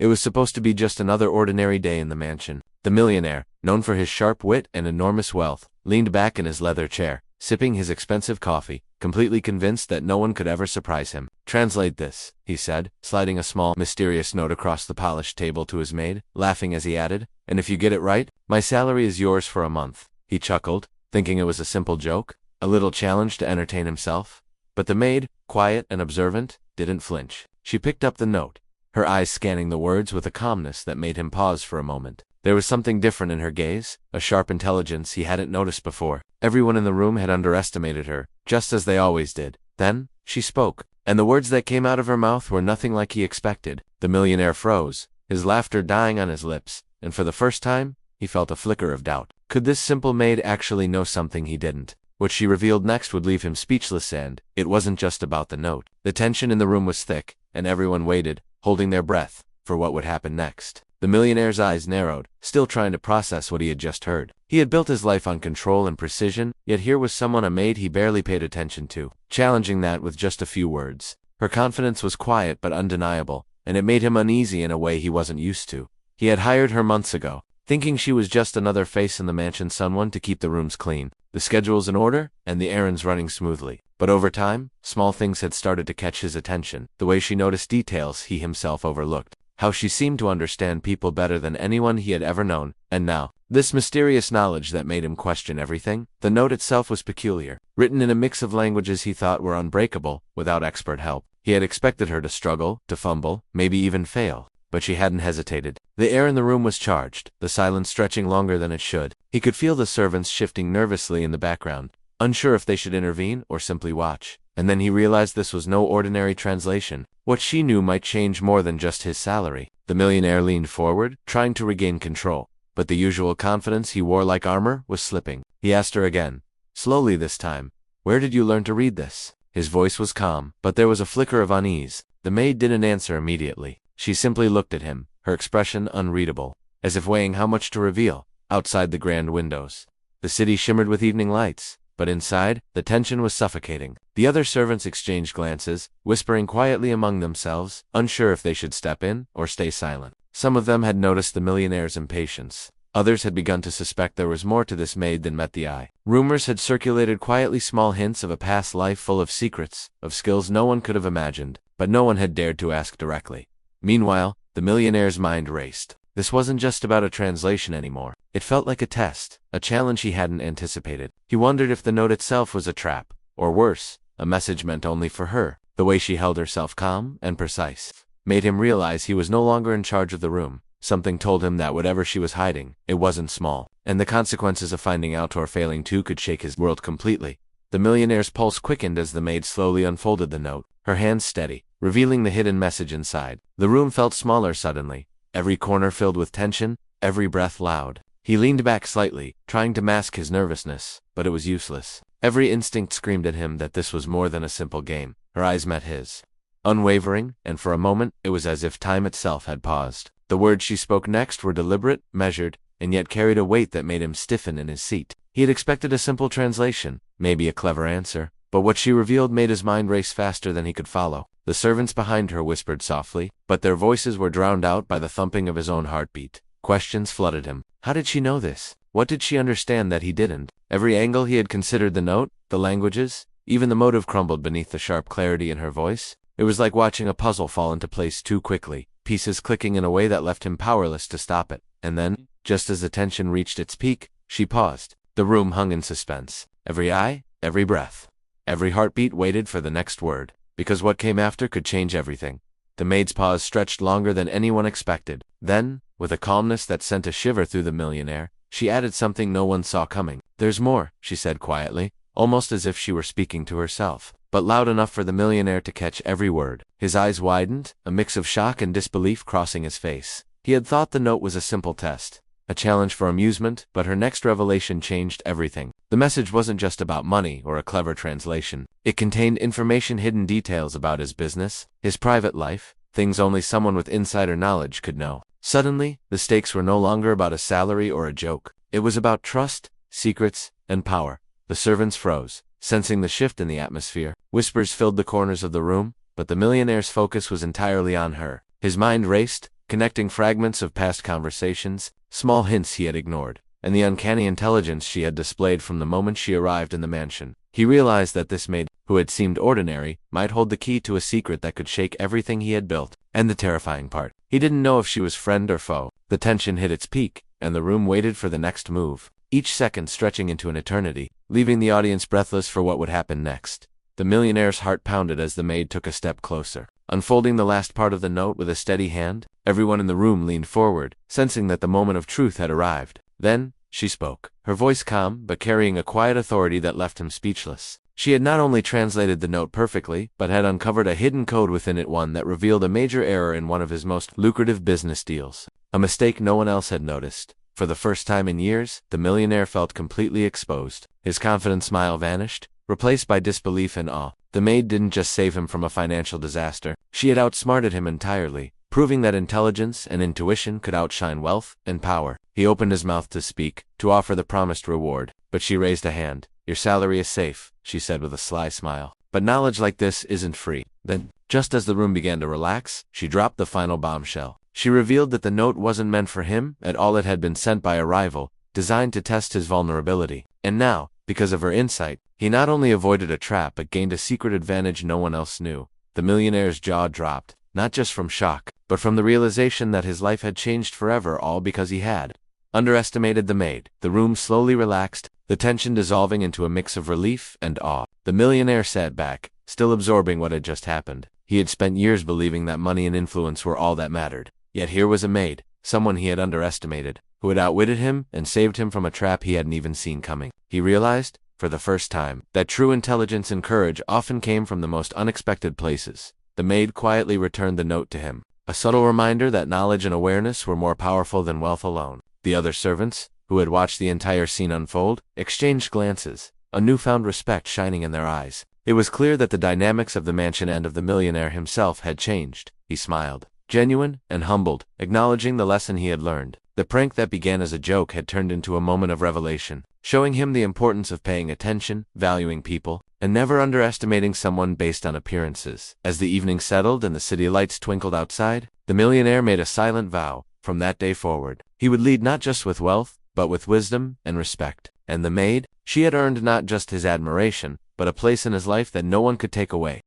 It was supposed to be just another ordinary day in the mansion. The millionaire, known for his sharp wit and enormous wealth, leaned back in his leather chair, sipping his expensive coffee, completely convinced that no one could ever surprise him. "Translate this," he said, sliding a small, mysterious note across the polished table to his maid, laughing as he added, "And if you get it right, my salary is yours for a month." He chuckled, thinking it was a simple joke, a little challenge to entertain himself. But the maid, quiet and observant, didn't flinch. She picked up the note, her eyes scanning the words with a calmness that made him pause for a moment. There was something different in her gaze, a sharp intelligence he hadn't noticed before. Everyone in the room had underestimated her, just as they always did. Then, she spoke, and the words that came out of her mouth were nothing like he expected. The millionaire froze, his laughter dying on his lips, and for the first time, he felt a flicker of doubt. Could this simple maid actually know something he didn't? What she revealed next would leave him speechless, and it wasn't just about the note. The tension in the room was thick, and everyone waited, holding their breath, for what would happen next. The millionaire's eyes narrowed, still trying to process what he had just heard. He had built his life on control and precision, yet here was someone, a maid he barely paid attention to, challenging that with just a few words. Her confidence was quiet but undeniable, and it made him uneasy in a way he wasn't used to. He had hired her months ago, thinking she was just another face in the mansion, someone to keep the rooms clean, the schedules in order, and the errands running smoothly. But over time, small things had started to catch his attention. The way she noticed details he himself overlooked. How she seemed to understand people better than anyone he had ever known. And now, this mysterious knowledge that made him question everything. The note itself was peculiar, written in a mix of languages he thought were unbreakable, without expert help. He had expected her to struggle, to fumble, maybe even fail. But she hadn't hesitated. The air in the room was charged, the silence stretching longer than it should. He could feel the servants shifting nervously in the background, unsure if they should intervene or simply watch. And then he realized this was no ordinary translation. What she knew might change more than just his salary. The millionaire leaned forward, trying to regain control, but the usual confidence he wore like armor was slipping. He asked her again, slowly this time, "Where did you learn to read this?" His voice was calm, but there was a flicker of unease. The maid didn't answer immediately. She simply looked at him, her expression unreadable, as if weighing how much to reveal. Outside the grand windows, the city shimmered with evening lights, but inside, the tension was suffocating. The other servants exchanged glances, whispering quietly among themselves, unsure if they should step in or stay silent. Some of them had noticed the millionaire's impatience. Others had begun to suspect there was more to this maid than met the eye. Rumors had circulated quietly, small hints of a past life full of secrets, of skills no one could have imagined, but no one had dared to ask directly. Meanwhile, the millionaire's mind raced. This wasn't just about a translation anymore. It felt like a test, a challenge he hadn't anticipated. He wondered if the note itself was a trap, or worse, a message meant only for her. The way she held herself calm and precise made him realize he was no longer in charge of the room. Something told him that whatever she was hiding, it wasn't small, and the consequences of finding out or failing to could shake his world completely. The millionaire's pulse quickened as the maid slowly unfolded the note, her hands steady, revealing the hidden message inside. The room felt smaller suddenly, every corner filled with tension, every breath loud. He leaned back slightly, trying to mask his nervousness, but it was useless. Every instinct screamed at him that this was more than a simple game. Her eyes met his, unwavering, and for a moment, it was as if time itself had paused. The words she spoke next were deliberate, measured, and yet carried a weight that made him stiffen in his seat. He had expected a simple translation, maybe a clever answer, but what she revealed made his mind race faster than he could follow. The servants behind her whispered softly, but their voices were drowned out by the thumping of his own heartbeat. Questions flooded him. How did she know this? What did she understand that he didn't? Every angle he had considered, the note, the languages, even the motive crumbled beneath the sharp clarity in her voice. It was like watching a puzzle fall into place too quickly, pieces clicking in a way that left him powerless to stop it. And then, just as the tension reached its peak, she paused. The room hung in suspense. Every eye, every breath, every heartbeat waited for the next word, because what came after could change everything. The maid's pause stretched longer than anyone expected. Then, with a calmness that sent a shiver through the millionaire, she added something no one saw coming. "There's more," she said quietly, almost as if she were speaking to herself, but loud enough for the millionaire to catch every word. His eyes widened, a mix of shock and disbelief crossing his face. He had thought the note was a simple test, a challenge for amusement, but her next revelation changed everything. The message wasn't just about money or a clever translation. It contained information, hidden details about his business, his private life, things only someone with insider knowledge could know. Suddenly, the stakes were no longer about a salary or a joke. It was about trust, secrets, and power. The servants froze, sensing the shift in the atmosphere. Whispers filled the corners of the room, but the millionaire's focus was entirely on her. His mind raced, connecting fragments of past conversations, small hints he had ignored, and the uncanny intelligence she had displayed from the moment she arrived in the mansion. He realized that this maid, who had seemed ordinary, might hold the key to a secret that could shake everything he had built. And the terrifying part, he didn't know if she was friend or foe. The tension hit its peak, and the room waited for the next move, each second stretching into an eternity, leaving the audience breathless for what would happen next. The millionaire's heart pounded as the maid took a step closer. Unfolding the last part of the note with a steady hand, everyone in the room leaned forward, sensing that the moment of truth had arrived. Then, she spoke, her voice calm but carrying a quiet authority that left him speechless. She had not only translated the note perfectly, but had uncovered a hidden code within it, one that revealed a major error in one of his most lucrative business deals. A mistake no one else had noticed. For the first time in years, the millionaire felt completely exposed. His confident smile vanished, replaced by disbelief and awe. The maid didn't just save him from a financial disaster, she had outsmarted him entirely, proving that intelligence and intuition could outshine wealth and power. He opened his mouth to speak, to offer the promised reward, but she raised a hand. "Your salary is safe," she said with a sly smile. "But knowledge like this isn't free." Then, just as the room began to relax, she dropped the final bombshell. She revealed that the note wasn't meant for him at all. It had been sent by a rival, designed to test his vulnerability. And now, because of her insight, he not only avoided a trap but gained a secret advantage no one else knew. The millionaire's jaw dropped, not just from shock, but from the realization that his life had changed forever, all because he had underestimated the maid. The room slowly relaxed, the tension dissolving into a mix of relief and awe. The millionaire sat back, still absorbing what had just happened. He had spent years believing that money and influence were all that mattered. Yet here was a maid, someone he had underestimated, who had outwitted him and saved him from a trap he hadn't even seen coming. He realized, for the first time, that true intelligence and courage often came from the most unexpected places. The maid quietly returned the note to him, a subtle reminder that knowledge and awareness were more powerful than wealth alone. The other servants, who had watched the entire scene unfold, exchanged glances, a newfound respect shining in their eyes. It was clear that the dynamics of the mansion and of the millionaire himself had changed. He smiled, genuine and humbled, acknowledging the lesson he had learned. The prank that began as a joke had turned into a moment of revelation, showing him the importance of paying attention, valuing people, and never underestimating someone based on appearances. As the evening settled and the city lights twinkled outside, the millionaire made a silent vow. From that day forward, he would lead not just with wealth, but with wisdom and respect. And the maid, she had earned not just his admiration, but a place in his life that no one could take away.